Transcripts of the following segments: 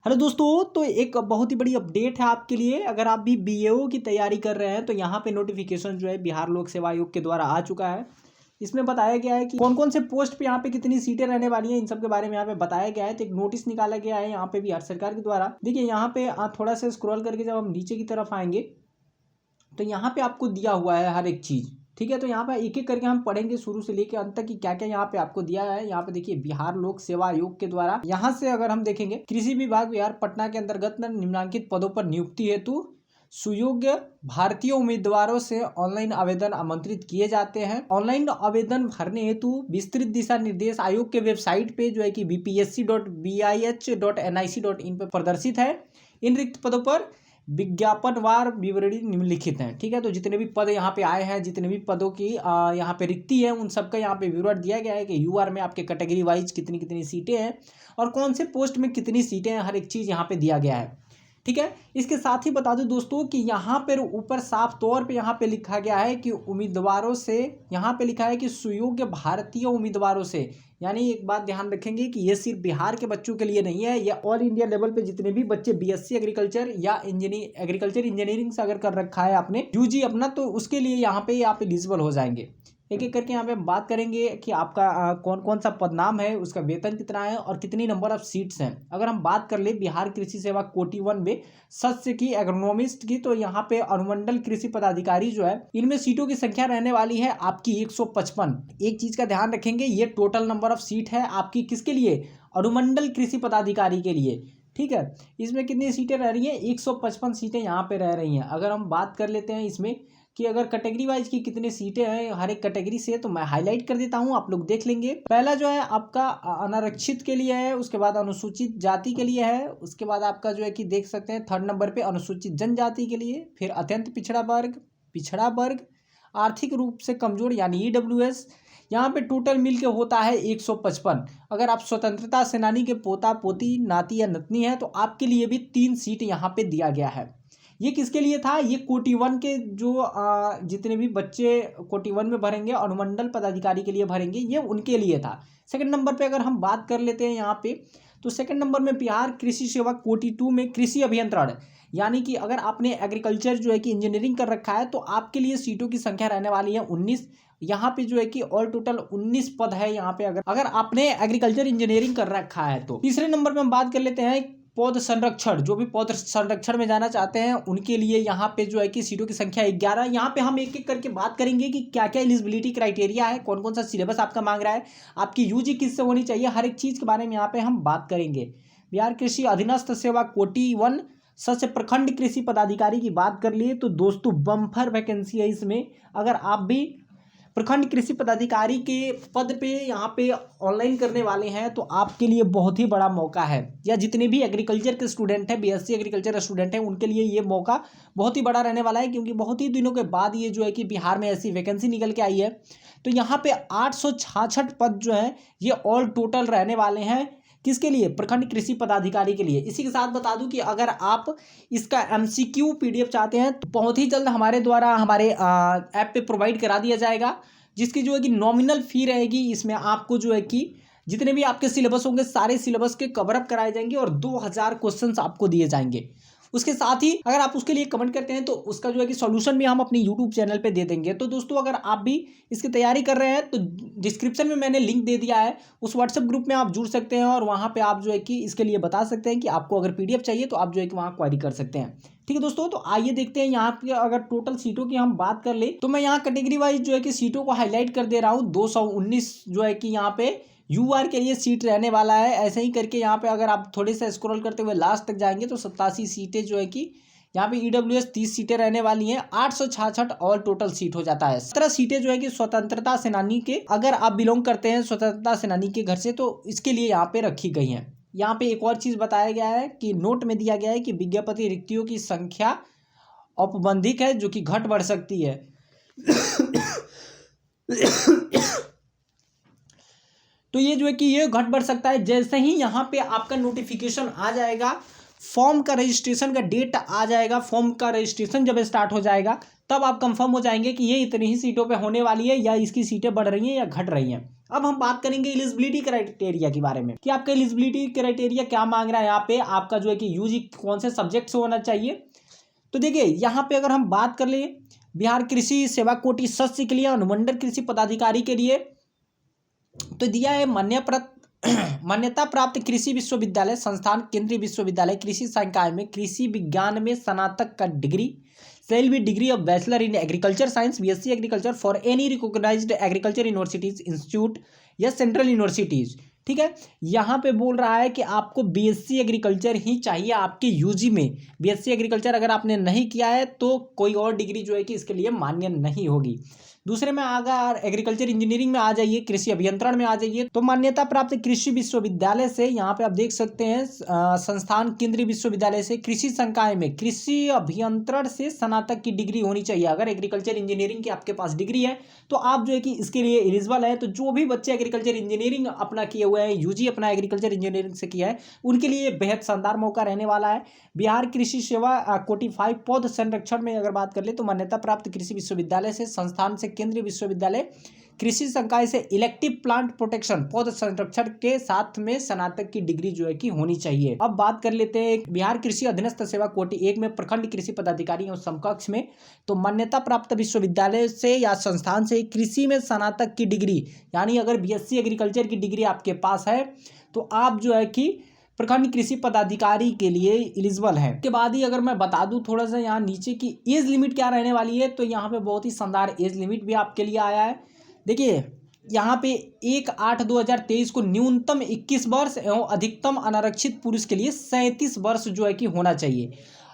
Hello दोस्तों, तो एक बहुत ही बड़ी अपडेट है आपके लिए। अगर आप भी बीएओ की तैयारी कर रहे हैं तो यहाँ पे नोटिफिकेशन जो है बिहार लोक सेवा आयोग के द्वारा आ चुका है। इसमें बताया गया है कि कौन कौन से पोस्ट पे यहाँ पे कितनी सीटें रहने वाली हैं, इन सब के बारे में यहाँ पे बताया गया है। तो एक नोटिस निकाला गया है यहाँ पे बिहार सरकार के द्वारा। देखिए यहाँ पे थोड़ा सा स्क्रॉल करके जब हम नीचे की तरफ आएंगे तो यहाँ पे आपको दिया हुआ है हर एक चीज़। ठीक है, तो यहाँ पे एक एक करके हम पढ़ेंगे शुरू से लेकर अंत तक कि क्या क्या यहाँ पे आपको दिया है। यहाँ पे देखिए बिहार लोक सेवा आयोग के द्वारा यहाँ से अगर हम देखेंगे, कृषि विभाग बिहार पटना के अंतर्गत निम्नलिखित पदों पर नियुक्ति हेतु सुयोग्य भारतीय उम्मीदवारों से ऑनलाइन आवेदन आमंत्रित किए जाते हैं। ऑनलाइन आवेदन भरने हेतु विस्तृत दिशा निर्देश आयोग के वेबसाइट पे जो है कि bpsc.bih.nic.in पे प्रदर्शित है। इन रिक्त पदों पर विज्ञापनवार विवरणी निम्नलिखित हैं। ठीक है, तो जितने भी पद यहाँ पे आए हैं, जितने भी पदों की यहाँ पे रिक्ति है, उन सबका यहाँ पे विवरण दिया गया है कि यूआर में आपके कैटेगरी वाइज कितनी कितनी सीटें हैं और कौन से पोस्ट में कितनी सीटें हैं, हर एक चीज़ यहाँ पे दिया गया है। ठीक है, इसके साथ ही बता दूं दोस्तों कि यहाँ पर ऊपर साफ तौर पे यहाँ पे लिखा गया है कि उम्मीदवारों से, यहाँ पे लिखा है कि सुयोग्य भारतीय उम्मीदवारों से। यानी एक बात ध्यान रखेंगे कि ये सिर्फ बिहार के बच्चों के लिए नहीं है, ये ऑल इंडिया लेवल पे जितने भी बच्चे बीएससी एग्रीकल्चर या एग्रीकल्चर इंजीनियरिंग से अगर कर रखा है आपने यूजी अपना, तो उसके लिए यहाँ पे आप एलिजिबल हो जाएंगे। एक एक करके यहाँ पे बात करेंगे कि आपका कौन कौन सा पद नाम है, उसका वेतन कितना है और कितनी नंबर ऑफ सीट्स हैं। अगर हम बात कर ले बिहार कृषि सेवा कोटि 1 में सस्य की, एग्रोनॉमिस्ट की, तो यहाँ पे अनुमंडल कृषि पदाधिकारी जो है, इनमें सीटों की संख्या रहने वाली है आपकी 155। एक चीज का ध्यान रखेंगे, ये टोटल नंबर ऑफ सीट है आपकी किसके लिए, अनुमंडल कृषि पदाधिकारी के लिए। ठीक है, इसमें कितनी सीटें रह रही हैं, 155 सीटें यहाँ पे रह रही हैं। अगर हम बात कर लेते हैं इसमें कि अगर कैटेगरी वाइज की कितनी सीटें हैं हर एक कैटेगरी से, तो मैं हाईलाइट कर देता हूं, आप लोग देख लेंगे। पहला जो है आपका अनारक्षित के लिए है, उसके बाद अनुसूचित जाति के लिए है, उसके बाद आपका जो है कि देख सकते हैं थर्ड नंबर पे अनुसूचित जनजाति के लिए, फिर अत्यंत पिछड़ा वर्ग, आर्थिक रूप से कमजोर यानी ईडब्ल्यूएस। यहाँ पे टोटल मिल के होता है 155। अगर आप स्वतंत्रता सेनानी के पोता पोती नाती या नतनी है तो आपके लिए भी 3 सीट यहाँ पे दिया गया है। ये किसके लिए था, ये कोटि 1 के जो जितने भी बच्चे कोटि 1 में भरेंगे, अनुमंडल पदाधिकारी के लिए भरेंगे, ये उनके लिए था। सेकंड नंबर पे अगर हम बात कर लेते हैं यहाँ पे, तो सेकंड नंबर में बिहार कृषि सेवा कोटि 2 में कृषि अभियंत्रण, यानी कि अगर आपने एग्रीकल्चर जो है कि इंजीनियरिंग कर रखा है तो आपके लिए सीटों की संख्या रहने वाली है 19। यहाँ पे जो है कि ऑल टोटल 19 पद है यहाँ पे, अगर आपने एग्रीकल्चर इंजीनियरिंग कर रखा है तो। तीसरे नंबर पे हम बात कर लेते हैं पौध संरक्षण, जो भी पौध संरक्षण में जाना चाहते हैं उनके लिए यहाँ पे जो है कि सीटों की संख्या 11। यहाँ पे हम एक एक करके बात करेंगे कि क्या क्या एलिजिबिलिटी क्राइटेरिया है, कौन कौन सा सिलेबस आपका मांग रहा है, आपकी यूजी किससे होनी चाहिए, हर एक चीज़ के बारे में यहाँ पे हम बात करेंगे। बिहार कृषि अधीनस्थ सेवा कोटि 1 सस्य प्रखंड कृषि पदाधिकारी की बात कर लिए तो दोस्तों बम्पर वैकेंसी है इसमें। अगर आप भी प्रखंड कृषि पदाधिकारी के पद पे यहाँ पे ऑनलाइन करने वाले हैं तो आपके लिए बहुत ही बड़ा मौका है, या जितने भी एग्रीकल्चर के स्टूडेंट हैं, बीएससी एग्रीकल्चर स्टूडेंट हैं, उनके लिए ये मौका बहुत ही बड़ा रहने वाला है, क्योंकि बहुत ही दिनों के बाद ये जो है कि बिहार में ऐसी वैकेंसी निकल के आई है। तो यहाँ पे 866 पद जो है ये ऑल टोटल रहने वाले हैं, किसके लिए, प्रखंड कृषि पदाधिकारी के लिए। इसी के साथ बता दूं कि अगर आप इसका एमसीक्यू पीडीएफ चाहते हैं तो बहुत ही जल्द हमारे द्वारा हमारे ऐप पे प्रोवाइड करा दिया जाएगा, जिसकी जो है कि नॉमिनल फी रहेगी। इसमें आपको जो है कि जितने भी आपके सिलेबस होंगे सारे सिलेबस के कवर अप कराए जाएंगे और 2000 क्वेश्चंस आपको दिए जाएंगे। उसके साथ ही अगर आप उसके लिए कमेंट करते हैं तो उसका जो है कि सॉल्यूशन भी हम अपनी यूट्यूब चैनल पे दे देंगे। तो दोस्तों अगर आप भी इसकी तैयारी कर रहे हैं तो डिस्क्रिप्शन में मैंने लिंक दे दिया है, उस व्हाट्सएप ग्रुप में आप जुड़ सकते हैं और वहाँ पे आप जो है कि इसके लिए बता सकते हैं कि आपको अगर पीडीएफ चाहिए तो आप जो है कि वहाँ क्वेरी कर सकते हैं। ठीक है दोस्तों, तो आइए देखते हैं यहाँ पे अगर टोटल सीटों की हम बात कर ले तो मैं यहाँ कैटेगरी वाइज जो है कि सीटों को हाईलाइट कर दे रहा हूँ। 219 जो है कि यहाँ पे यूआर के लिए सीट रहने वाला है। ऐसे ही करके यहाँ पे अगर आप थोड़े से स्क्रॉल करते हुए लास्ट तक जाएंगे तो 87 सीटें जो है कि यहाँ पे ईडब्ल्यूएस 30 सीटें रहने वाली हैं। 866 ऑल टोटल सीट हो जाता है। 17 सीटें जो है कि स्वतंत्रता सेनानी के, अगर आप बिलोंग करते हैं स्वतंत्रता सेनानी के घर से तो इसके लिए यहाँ पे रखी गई हैं। यहाँ पे एक और चीज़ बताया गया है कि नोट में दिया गया है कि विज्ञापति रिक्तियों की संख्या औपबंधिक है, जो कि घट बढ़ सकती है। तो ये जो है कि ये घट बढ़ सकता है। जैसे ही यहाँ पे आपका नोटिफिकेशन आ जाएगा, फॉर्म का रजिस्ट्रेशन का डेट आ जाएगा, फॉर्म का रजिस्ट्रेशन जब स्टार्ट हो जाएगा तब आप कंफर्म हो जाएंगे कि ये इतनी ही सीटों पे होने वाली है या इसकी सीटें बढ़ रही हैं या घट रही हैं। अब हम बात करेंगे एलिजिबिलिटी क्राइटेरिया के बारे में कि आपका एलिजिबिलिटी क्राइटेरिया क्या मांग रहा है। यहाँ पे आपका जो है कि यूजी कौन से सब्जेक्ट से होना चाहिए। तो देखिए यहाँ पे अगर हम बात कर ले बिहार कृषि सेवा कोटि सदस्य के लिए, अनुमंडल कृषि पदाधिकारी के लिए तो दिया है मान्यता प्राप्त कृषि विश्वविद्यालय संस्थान, केंद्रीय विश्वविद्यालय, कृषि संकाय में कृषि विज्ञान में स्नातक का degree, cell with degree of bachelor in agriculture science, BSc agriculture for any recognised agriculture universities institute या सेंट्रल यूनिवर्सिटीज। ठीक है, यहाँ पे बोल रहा है कि आपको बीएससी एग्रीकल्चर ही चाहिए आपके यूजी में। बीएससी एग्रीकल्चर अगर आपने नहीं किया है तो कोई और डिग्री जो है कि इसके लिए मान्य नहीं होगी। दूसरे में अगर एग्रीकल्चर इंजीनियरिंग में आ जाइए, कृषि अभियंत्रण में आ जाइए तो मान्यता प्राप्त कृषि विश्वविद्यालय से, यहाँ पे आप देख सकते हैं संस्थान, केंद्रीय विश्वविद्यालय से, कृषि संकाय में कृषि अभियंत्रण से स्नातक की डिग्री होनी चाहिए। अगर एग्रीकल्चर इंजीनियरिंग की आपके पास डिग्री है तो आप जो है कि इसके लिए एलिजिबल है। तो जो भी बच्चे एग्रीकल्चर इंजीनियरिंग अपना किए हुए हैं, यूजी अपना एग्रीकल्चर इंजीनियरिंग से किया है, उनके लिए बेहद शानदार मौका रहने वाला है। बिहार कृषि सेवा कोटि 5 पौध संरक्षण में अगर बात कर ले तो मान्यता प्राप्त कृषि विश्वविद्यालय से, संस्थान से, केंद्रीय विश्वविद्यालय, कृषि संकाय से इलेक्टिव प्लांट प्रोटेक्शन पौध संरक्षण के साथ में स्नातक की डिग्री जो है कि होनी चाहिए। अब बात कर लेते हैं बिहार कृषि अधीनस्थ सेवा कोटि 1 में प्रखंड कृषि पदाधिकारी और समकक्ष में तो मान्यता प्राप्त विश्वविद्यालय से या संस्थान से कृषि में स्नातक की डिग्री, यानी अगर बीएससी एग्रीकल्चर की डिग्री आपके पास है तो आप जो है कि प्रखंड कृषि पदाधिकारी के लिए एलिजिबल है। के बाद ही अगर मैं बता दूं थोड़ा सा यहाँ नीचे की एज लिमिट क्या रहने वाली है, तो यहाँ पे बहुत ही शानदार एज लिमिट भी आपके लिए आया है। देखिए यहाँ पे 1/8/2023 को न्यूनतम 21 वर्ष एवं अधिकतम अनारक्षित पुरुष के लिए 37 वर्ष जो है कि होना चाहिए।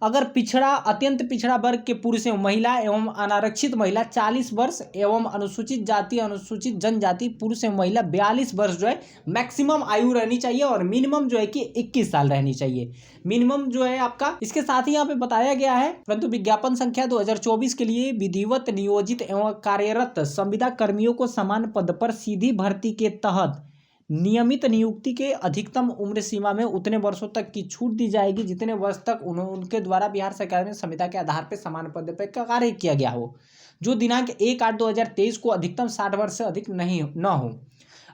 अगर पिछड़ा, अत्यंत पिछड़ा वर्ग के पुरुष एवं महिला एवं अनारक्षित महिला 40 वर्ष एवं अनुसूचित जाति, अनुसूचित जनजाति पुरुष एवं महिला 42 वर्ष जो है मैक्सिमम आयु रहनी चाहिए और मिनिमम जो है कि 21 साल रहनी चाहिए, मिनिमम जो है आपका। इसके साथ ही यहाँ पे बताया गया है परंतु विज्ञापन संख्या 2024 के लिए विधिवत नियोजित एवं कार्यरत संविदा कर्मियों को समान पद पर सीधी भर्ती के तहत नियमित नियुक्ति के अधिकतम उम्र सीमा में उतने वर्षों तक की छूट दी जाएगी जितने वर्ष तक उनके द्वारा बिहार सरकार में संविदा के आधार पर समान पद पर कार्य किया गया हो, जो दिनांक 1/8/2023 को अधिकतम 60 वर्ष से अधिक नहीं न हो।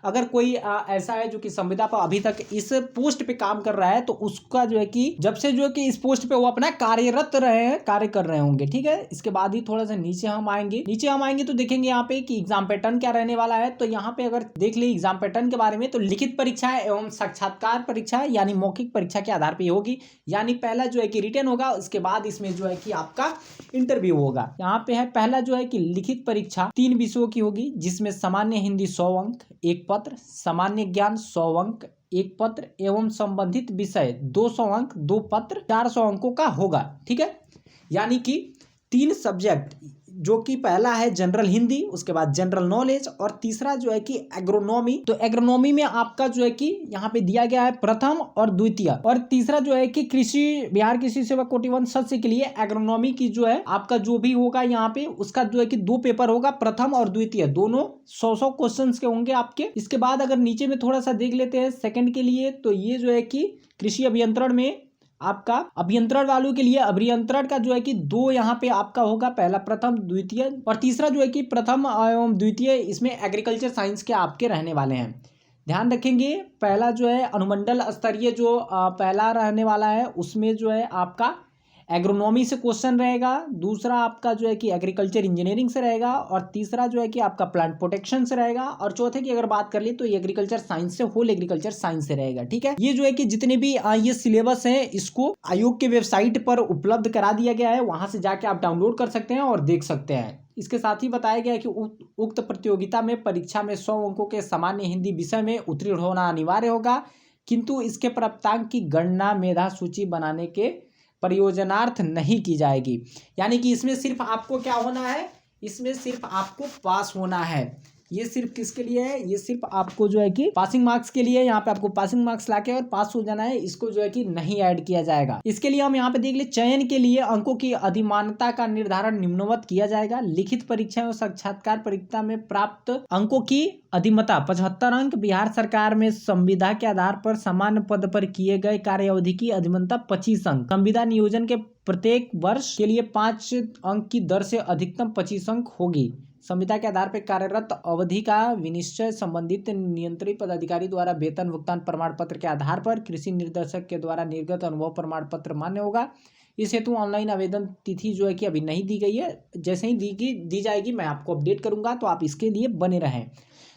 अगर कोई ऐसा है जो कि संविदा पर अभी तक इस पोस्ट पे काम कर रहा है तो उसका जो है कि जब से जो है कि इस पोस्ट पे वो अपना कार्य कर रहे होंगे। ठीक है, इसके बाद ही थोड़ा सा नीचे हम आएंगे तो देखेंगे यहाँ पे कि एग्जाम पैटर्न क्या रहने वाला है। तो यहाँ पे अगर देख ले एग्जाम पैटर्न के बारे में तो लिखित परीक्षा एवं साक्षात्कार परीक्षा यानी मौखिक परीक्षा के आधार पर होगी, यानी पहला जो है कि रिटन होगा, उसके बाद इसमें जो है कि आपका इंटरव्यू होगा। यहाँ पे है पहला जो है कि लिखित परीक्षा 3 विषयों की होगी जिसमें सामान्य हिंदी 100 अंक 1 पत्र, सामान्य ज्ञान 100 अंक 1 पत्र एवं संबंधित विषय 200 अंक 2 पत्र 400 अंकों का होगा। ठीक है, यानी कि 3 सब्जेक्ट जो कि पहला है जनरल हिंदी, उसके बाद जनरल नॉलेज और तीसरा जो है कि एग्रोनॉमी। तो एग्रोनॉमी में आपका जो है कि यहाँ पे दिया गया है प्रथम और द्वितीय, और तीसरा जो है कि बिहार कृषि सेवा कोटि 1 सदस्य के लिए एग्रोनॉमी की जो है आपका जो भी होगा यहाँ पे उसका जो है कि 2 पेपर होगा, प्रथम और द्वितीय, दोनों 100 क्वेश्चन के होंगे आपके। इसके बाद अगर नीचे में थोड़ा सा देख लेते हैं सेकंड के लिए, तो ये जो है कि कृषि अभियंत्रण में आपका अभियंत्रण वालों के लिए अभियंत्रण का जो है कि 2 यहाँ पे आपका होगा, पहला प्रथम द्वितीय, और तीसरा जो है कि प्रथम एवं द्वितीय इसमें एग्रीकल्चर साइंस के आपके रहने वाले हैं। ध्यान रखेंगे पहला जो है अनुमंडल स्तरीय जो पहला रहने वाला है उसमें जो है आपका एग्रोनॉमी से क्वेश्चन रहेगा, दूसरा आपका जो है कि एग्रीकल्चर इंजीनियरिंग से रहेगा, और तीसरा जो है कि आपका प्लांट प्रोटेक्शन से रहेगा, और चौथे की अगर बात कर ले तो ये एग्रीकल्चर साइंस से, होल एग्रीकल्चर साइंस से रहेगा। ठीक है, ये जो है कि जितने भी ये सिलेबस है इसको आयोग के वेबसाइट पर उपलब्ध करा दिया गया है, वहां से जाके आप डाउनलोड कर सकते हैं और देख सकते हैं। इसके साथ ही बताया गया है कि उक्त प्रतियोगिता में परीक्षा में 100 अंकों के सामान्य हिंदी विषय में उत्तीर्ण होना अनिवार्य होगा, किंतु इसके प्राप्तांक की गणना मेधा सूची बनाने के प्रयोजनार्थ नहीं की जाएगी। यानी कि इसमें सिर्फ आपको क्या होना है, इसमें सिर्फ आपको पास होना है। ये सिर्फ किसके लिए है, ये सिर्फ आपको जो है कि पासिंग मार्क्स के लिए, यहाँ पे आपको पासिंग मार्क्स लाके और पास हो जाना है, इसको जो है कि नहीं ऐड किया जाएगा। इसके लिए हम यहाँ पे देख ले चयन के लिए अंकों की अधिमानता का निर्धारण निम्नवत किया जाएगा। लिखित परीक्षा और साक्षात्कार परीक्षा में प्राप्त अंकों की अधिमता 75 अंक, बिहार सरकार में संविदा के आधार पर समान पद पर किए गए कार्य अवधि की अधिमता 25 अंक, संविदा नियोजन के प्रत्येक वर्ष के लिए 5 अंक की दर से अधिकतम 25 अंक होगी। संविदा के आधार पर कार्यरत अवधि का विनिश्चय संबंधित नियंत्रित पदाधिकारी द्वारा वेतन भुगतान प्रमाण पत्र के आधार पर कृषि निर्देशक के द्वारा निर्गत अनुभव प्रमाण पत्र मान्य होगा। इस हेतु ऑनलाइन आवेदन तिथि जो है कि अभी नहीं दी गई है, जैसे ही दी जाएगी मैं आपको अपडेट करूंगा, तो आप इसके लिए बने रहें।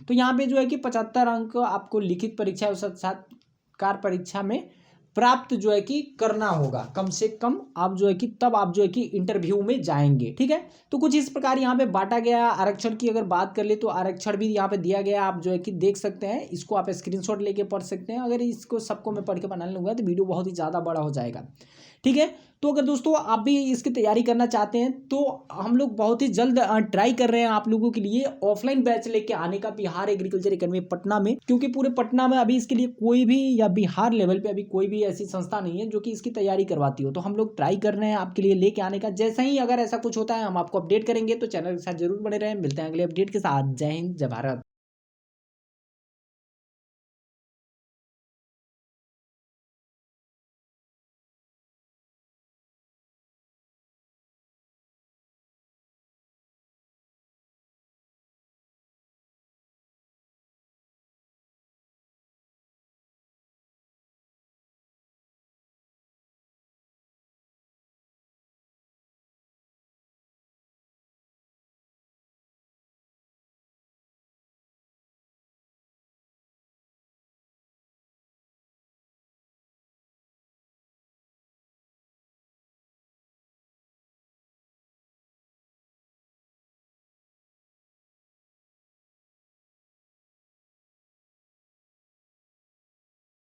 तो यहाँ पे जो है कि 75 अंक आपको लिखित परीक्षा और साक्षात्कार परीक्षा में प्राप्त जो है कि करना होगा कम से कम, आप जो है कि तब आप जो है कि इंटरव्यू में जाएंगे। ठीक है, तो कुछ इस प्रकार यहाँ पे बांटा गया। आरक्षण की अगर बात कर ले तो आरक्षण भी यहाँ पे दिया गया, आप जो है कि देख सकते हैं, इसको आप स्क्रीनशॉट लेके पढ़ सकते हैं। अगर इसको सबको मैं पढ़ के बनाने लूँगा तो वीडियो बहुत ही ज़्यादा बड़ा हो जाएगा। ठीक है, तो अगर दोस्तों आप भी इसकी तैयारी करना चाहते हैं तो हम लोग बहुत ही जल्द ट्राई कर रहे हैं आप लोगों के लिए ऑफलाइन बैच लेके आने का बिहार एग्रीकल्चर एकेडमी पटना में, क्योंकि पूरे पटना में अभी इसके लिए कोई भी या बिहार लेवल पे अभी कोई भी ऐसी संस्था नहीं है जो कि इसकी तैयारी करवाती हो। तो हम लोग ट्राई कर रहे हैं आपके लिए लेके आने का। जैसे ही अगर ऐसा कुछ होता है हम आपको अपडेट करेंगे, तो चैनल के साथ जरूर बने रहें। मिलते हैं अगले अपडेट के साथ। जय हिंद, जय भारत।